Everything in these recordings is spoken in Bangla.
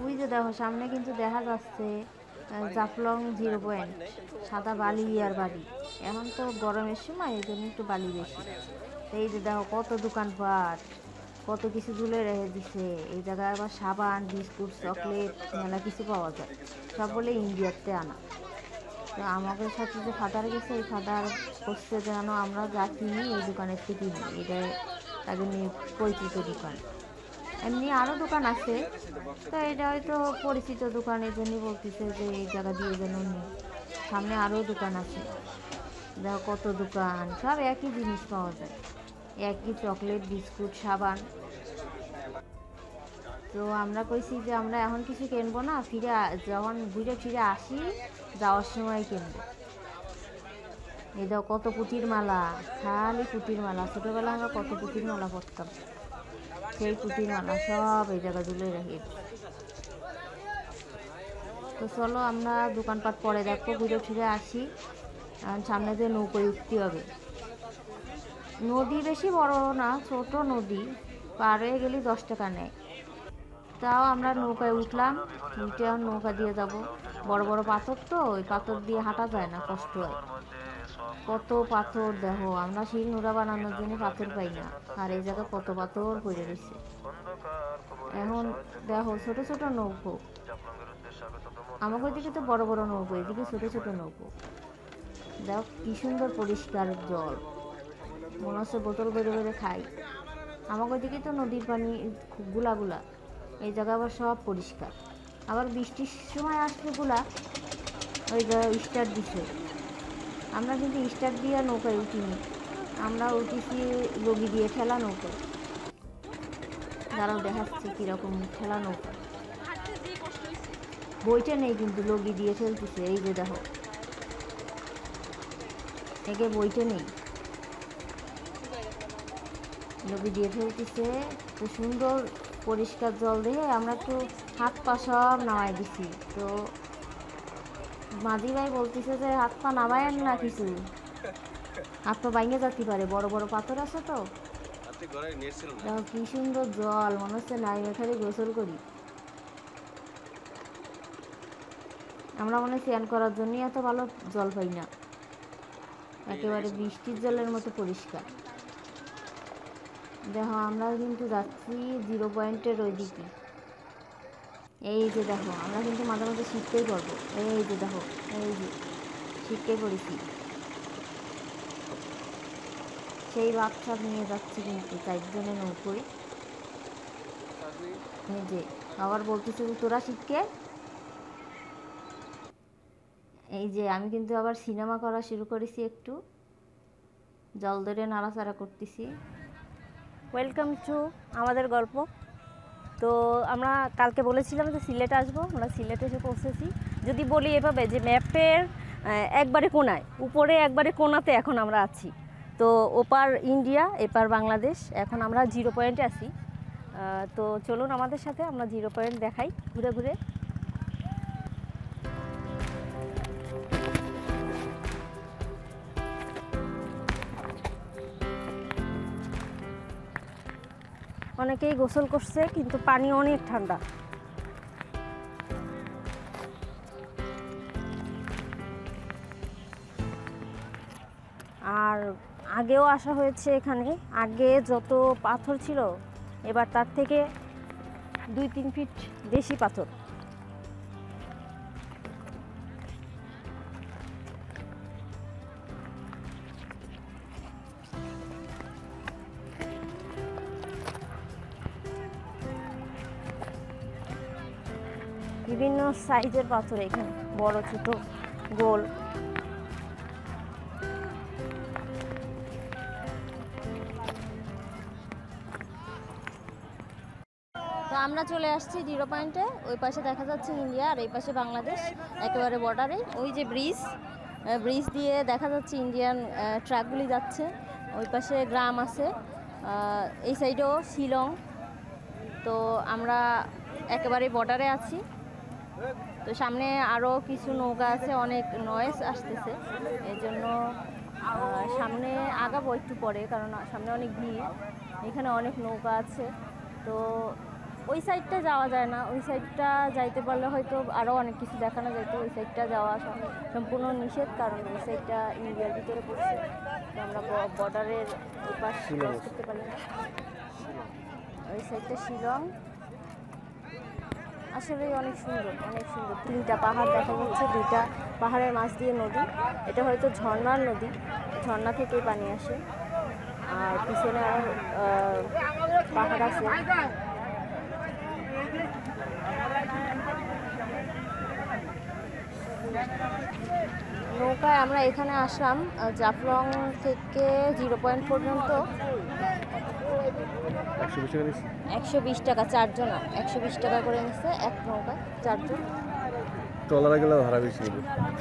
ওই যে দেখো সামনে কিন্তু দেখা যাচ্ছে জাফলং 0 পয়েন্ট, সাদা বালি আর বালি। এখন তো গরমের সময় এই জন্য একটু বালি বেশি। এই যে দেখো কত দোকানপাট, কত কিছু ঝুলে রেখে দিছে। এই জায়গায় আবার সাবান, বিস্কুট, চকলেট মেলা কিছু পাওয়া যায়, সব বলে ইন্ডিয়াতে আনা। তো আমাদের সাথে যে ফাদার গেছে, এই ফাদার করছে যেন আমরা যা কিনি এই দোকানের থেকে কিনি, এটা তাদের নিয়ে পরিচিত দোকান। এমনি আরও দোকান আছে, তো এটা হয়তো পরিচিত দোকান, এই জন্যই বলতেছে যে এই জায়গা দিয়ে যেন নিই। সামনে আরও দোকান আছে, দেখো কত দোকান, সব একই জিনিস পাওয়া যায়, একই চকলেট, বিস্কুট, সাবান। তো আমরা কইছি যে আমরা এখন কিছু কিনবো না, যখন ঘুরে ফিরে আসি যাওয়ার সময় কিনবো। এই দেখো কত পুঁতির মালা, খালি পুঁতির মালা। ছোটোবেলায় আমরা কত পুঁতির মালা পরতাম, সেই পুঁতির মালা সব এই জায়গা ঝুলে রাখি। তো চলো আমরা দোকানপাট পরে দেখো, ঘুরে ফিরে আসি। সামনে দিয়ে নৌকোয় উঠতে হবে। নদী বেশি বড় না, ছোট নদী, পার হয়ে গেলে 10 টাকা নেয়। তাও আমরা নৌকায় উঠলাম, উঠে এখন নৌকা দিয়ে যাব। বড় বড় পাথর তো, ওই পাথর দিয়ে হাঁটা যায় না, কষ্ট হয়। কত পাথর দেখো, আমরা শিল নোড়া বানানোর জন্য পাথর পাই না, আর এই জায়গায় কত পাথর পড়ে রয়েছে। এখন দেখো ছোট ছোট নৌকো, আমাকে ওইদিকে তো বড় বড় নৌকো, এদিকে ছোট ছোট নৌকো। দেখো কি সুন্দর পরিষ্কার জল, মনে হচ্ছে বোতল বেড়ে বেড়ে খাই। আমাকে ওইদিকে তো নদীর পানি গুলা গুলা, এই জায়গা আবার সব পরিষ্কার। আবার বৃষ্টির সময় আসবে গুলা, ওই জায়গায় স্টার্ট দিছে। আমরা কিন্তু স্টার্ট দিয়ে নৌকায় উঠিনি, আমরা উঠেছি লগি দিয়ে ঠেলা নৌকায়। দাঁড়াও দেখাচ্ছে কীরকম ঠেলা নৌকা, বইটা নেই কিন্তু লগি দিয়ে ঠেলতেছে। এই যে দেখো, একে বইটা নেই, লগি দিয়ে ঠেলতেছে। তো সুন্দর পরিষ্কার জল দেখে আমরা একটু হাত পা সব নামাই দিছি। তো মাঝি ভাই বলতেছে যে হাত পা নামায়েন না, কিছু হাত পা ভাঙে যেতে পারে, বড় বড় পাথর আছে। তো দেখো কি সুন্দর জল, মনে হচ্ছে নাইমে খালি গোসল করি। আমরা মনে হয় স্নান করার জন্যই এত ভালো জল পাই না, একেবারে বৃষ্টির জলের মতো পরিষ্কার। দেখো আমরা কিন্তু যাচ্ছি 0 পয়েন্টের ওই দিকে। এই যে দেখো আমরা কিন্তু মাঝে মাঝে শিখতেই পারবো। এই যে দেখো, এই যে শিখতেই পড়েছি, সেই বাচ্চা নিয়ে যাচ্ছি কিন্তু 4 জনের নৌকোয়। এই যে আবার বলতেছে যে তোরা শিখকে। এই যে আমি কিন্তু আবার সিনেমা করা শুরু করেছি, একটু জল ধরে নাড়াচাড়া করতেছি। ওয়েলকাম টু আমাদের গল্প। তো আমরা কালকে বলেছিলাম যে সিলেটে আসবো, আমরা সিলেটে এসে পৌঁছেছি। যদি বলি এভাবে যে ম্যাপের একবারে কোনায়, উপরে একবারে কোনাতে এখন আমরা আছি। তো ওপার ইন্ডিয়া, এপার বাংলাদেশ। এখন আমরা 0 পয়েন্টে আছি। তো চলুন আমাদের সাথে, আমরা 0 পয়েন্ট দেখাই ঘুরে ঘুরে। অনেকেই গোসল করছে, কিন্তু পানি অনেক ঠান্ডা। আর আগেও আসা হয়েছে এখানে, আগে যত পাথর ছিল এবার তার থেকে 2-3 ফিট বেশি পাথর। বিভিন্ন সাইজের পাথর এখানে, বড় ছোট গোল। তো আমরা চলে আসছি 0 পয়েন্টে। ওই পাশে দেখা যাচ্ছে ইন্ডিয়া আর এই পাশে বাংলাদেশ, একেবারে বর্ডারে। ওই যে ব্রিজ দিয়ে দেখা যাচ্ছে ইন্ডিয়ান ট্রাকগুলি যাচ্ছে। ওই পাশে গ্রাম আছে, এই সাইডেও শিলং, তো আমরা একেবারে বর্ডারে আছি। তো সামনে আরও কিছু নৌকা আছে, অনেক নয়েজ আসতেছে, এই জন্য সামনে আগাবো একটু পরে, কারণ সামনে অনেক ভিড়। এখানে অনেক নৌকা আছে, তো ওই সাইডটা যাওয়া যায় না। ওই সাইডটা যাইতে পারলে হয়তো আরও অনেক কিছু দেখানো যেত। ওই সাইডটা যাওয়া সম্পূর্ণ নিষেধ, কারণ ওই সাইডটা ইন্ডিয়ার ভিতরে পড়ছে। তো আমরা বর্ডারের ওই পাশ ক্রস করতে পারি না। ওই সাইডটা শিলং। আসলে অনেক সুন্দর, অনেক সুন্দর। 3টা পাহাড় দেখা যাচ্ছে, 2টা পাহাড়ের মাঝ দিয়ে নদী। এটা হয়তো ঝর্ণার নদী, ঝর্ণা থেকেই পানি আসে। আর পিছনে আর পাহাড় আছে। নৌকায় আমরা এখানে আসলাম জাফলং থেকে 0 পয়েন্ট পর্যন্ত। 120 টাকা 4 জন, 120 টাকা করে নিচ্ছে এক নৌকা 4 জন। ট্রলারে গেলে ভাড়া বেশি,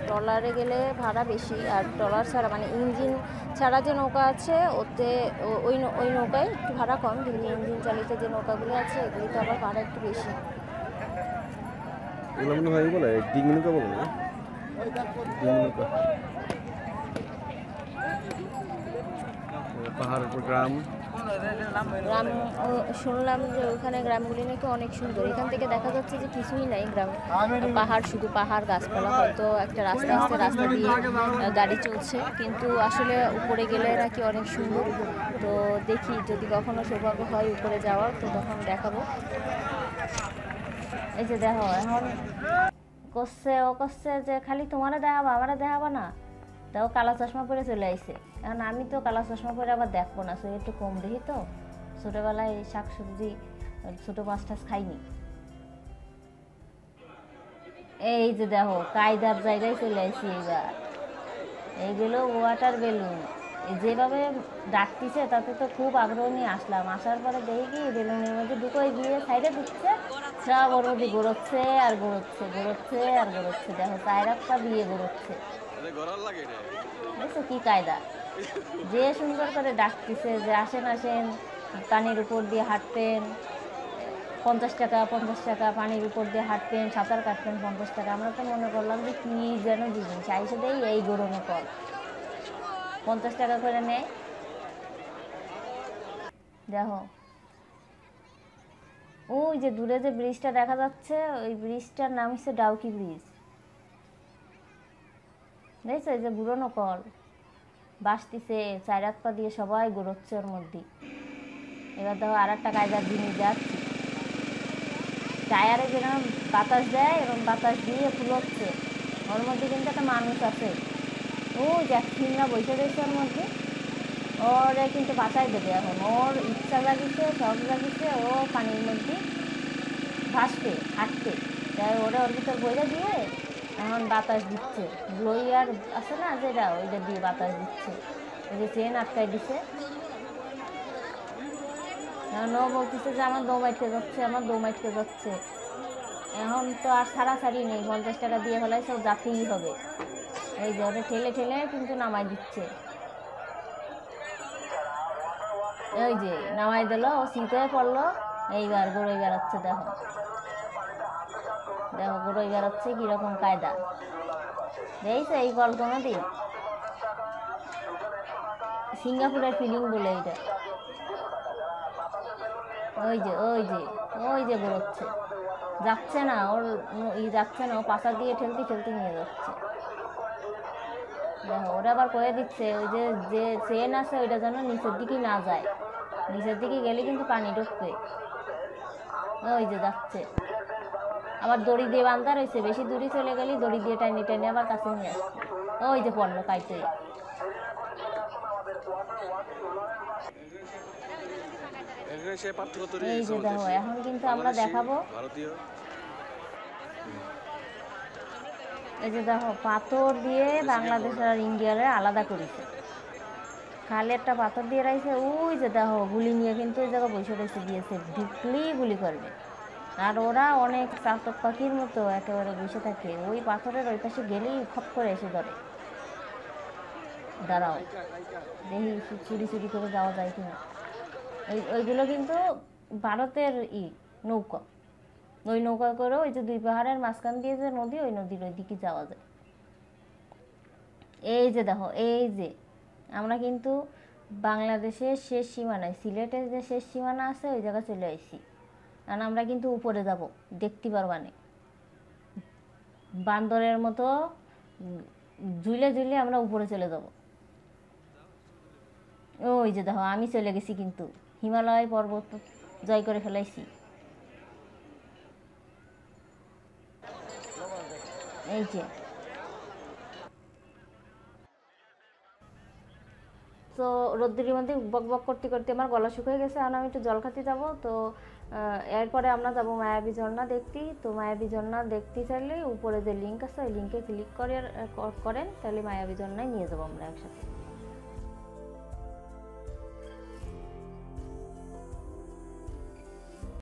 ট্রলারে গেলে ভাড়া বেশি, আর ট্রলার ছাড়া মানে ইঞ্জিন ছাড়া যে নৌকা আছে ওতে ওই নৌকায় একটু ভাড়া কম, কিন্তু ইঞ্জিন চালিত যে নৌকাগুলো আছে এগুলিতে আবার ভাড়া একটু বেশি। এগুলো মনে হয় বলে ডিঙি নৌকা বলে না, ডিঙি নৌকা। পাহাড়ের উপর গ্রাম শুনলাম যে ওখানে গ্রামগুলি নাকি অনেক সুন্দর। এখান থেকে দেখা যাচ্ছে যে কিছুই নাই গ্রাম, পাহাড়, শুধু পাহাড়, গাছপালা। হয়তো একটা রাস্তা আছে, রাস্তা দিয়ে গাড়ি চলছে, কিন্তু আসলে উপরে গেলে নাকি অনেক সুন্দর। তো দেখি যদি কখনো সৌভাগ্য হয় উপরে যাওয়ার, তো তখন দেখাবো। এই যে দেখো এখন করছে যে খালি তোমারে দেখাবো, আমারে দেখাবো না। তাও কালা চশমা পরে চলে আইছে। এখন আমি তো কালা চশমা পরে আবার দেখবো না, শরীর একটু কম দেখি তো। ছোটবেলায় শাকসবজি, ছোট মাছ টাছ খাইনি। এই যে দেখো কায়দার জায়গায় চলে আইছি এইবার। এইগুলো ওয়াটার বেলুন যেভাবে ডাকতিছে তাতে তো খুব আগ্রহ নিয়ে আসলাম। আসার পরে দেখি কি বেলুনের মধ্যে ঢুকোই গিয়ে সাইডে ঢুকছে, সব ওর মধ্যে গড়োচ্ছে আর গড়োচ্ছে, গড়োচ্ছে আর গড়োচ্ছে। দেখো চায়রাপ্পা দিয়ে গড়োচ্ছে। বুঝছো কি কায়দা, যে সুন্দর করে ডাকতেছে যে আসেন আসেন, পানির উপর দিয়ে হাঁটতেন 50 টাকা, 50 টাকা, পানির উপর দিয়ে হাঁটতেন, সাঁতার কাটতেন 50 টাকা। আমরা তো মনে করলাম যে কি যেন জিনিস, আইসে দেয় এই গরমে কল 50 টাকা করে নেয়। দেখো ওই যে দূরে যে ব্রিজটা দেখা যাচ্ছে, ওই ব্রিজটার নাম হচ্ছে ডাউকি ব্রিজ। দেখছো এই যে পুরোনো কল বাসতিছে, 4 পা দিয়ে সবাই গড়োচ্ছে ওর মধ্যে। এবার দেখো আর একটা কায়দার জিনিস যাচ্ছে, টায়ারে যেরকম বাতাস দেয় এবং বাতাস দিয়ে ফুলচ্ছে, ওর মধ্যে কিন্তু একটা মানুষ আছে। ও জ্যাকসিনরা বসে রয়েছে ওর মধ্যে, ওরে কিন্তু বাঁচাই দেবে। এখন ওর ইচ্ছা লাগিছে, শখ লাগিছে, ও পানির মধ্যে ভাসতে হাঁটতে, তাই ওরা ওর ভিতর বইটা দিয়ে এখন বাতাস দিচ্ছে। ব্লোয়ার আছে না যেটা, ওইটা দিয়ে বাতাস দিচ্ছে। ওই যে চেন আটকাই দিছে। এখন ও বলতেছে যে আমার দম আটকে যাচ্ছে, আমার দম আটকে যাচ্ছে। এখন তো আর ছাড়াছাড়ি নেই, 50 টাকা দিয়ে ফেলাই সব যাতেই হবে। এই যে ওটা ঠেলে ঠেলে কিন্তু নামাই দিচ্ছে। ওই যে নামাই দিল, ও শীতে পড়লো, এইবার গড়ই বেড়াচ্ছে। দেখো দেখো গড়ই বেড়াচ্ছে কিরকম কায়দা, দেখছে এই কল কোনো দিন। সিঙ্গাপুরের ফিলিং বলে এইটা। ওই যে ওই যে ওই যে বেরোচ্ছে, যাচ্ছে না ওর যাচ্ছে না, ও পাশা দিয়ে ঠেলতে ঠেলতে নিয়ে যাচ্ছে। দেখো ওরা আবার করে দিচ্ছে ওই যে যে চেন আছে ওইটা যেন নিচের দিকে না যায়, নিচের দিকে গেলে কিন্তু পানি ঢুকবে। ওই যে যাচ্ছে, আবার দড়ি দিয়ে বান্ধা রয়েছে, বেশি দূরে চলে গেলে দড়ি দিয়ে টাইনে টাইনে আবার কাছে নিয়ে আসছে। ওই যে পড়লো কাইতে। এই যে দেখো এখন কিন্তু আমরা দেখাবো, এই যে দেখো পাথর দিয়ে বাংলাদেশ আর ইন্ডিয়ার আলাদা করেছে। খালি একটা পাথর দিয়ে রাখছে, ওই যে দেখো গুলি নিয়ে কিন্তু ওই জায়গায় বসে রয়েছে, দিয়েছে ঢুকলেই গুলি করবে। আর ওরা অনেক চাতক পাখির মতো একেবারে বসে থাকে, ওই পাথরের ওই পাশে গেলেই খপ করে এসে ধরে। দাঁড়াও দেখি চুরি চুরি করে যাওয়া যায় কিনা। ওইগুলো কিন্তু ভারতের নৌকা, ওই নৌকা করে ওই যে দুই পাহাড়ের মাঝখান দিয়ে যে নদী, ওই নদীর ওই দিকে যাওয়া যায়। এই যে দেখো, এই যে আমরা কিন্তু বাংলাদেশের শেষ সীমানায়, সিলেটের যে শেষ সীমানা আছে ওই জায়গায় চলে আসছি। কারণ আমরা কিন্তু উপরে যাব, দেখতে পারবানে বান্দরের মতো ঝুলে ঝুলে আমরা উপরে চলে যাব। ওই যে দেখো আমি চলে গেছি, কিন্তু হিমালয় পর্বত জয় করে ফেলাইছি। এই যে তো রোদ্দুরের মধ্যে বক বক করতে করতে আমার গলা শুকিয়ে গেছে, আর আমি একটু জল খাতে যাবো। তো এরপরে আমরা যাব মায়াবী ঝর্ণা দেখতে। তো মায়াবী ঝর্ণা দেখতে চাইলে উপরে যে লিঙ্ক আছে ওই লিঙ্কে ক্লিক করেন, তাহলে মায়াবী ঝর্ণায় নিয়ে যাবো আমরা একসাথে।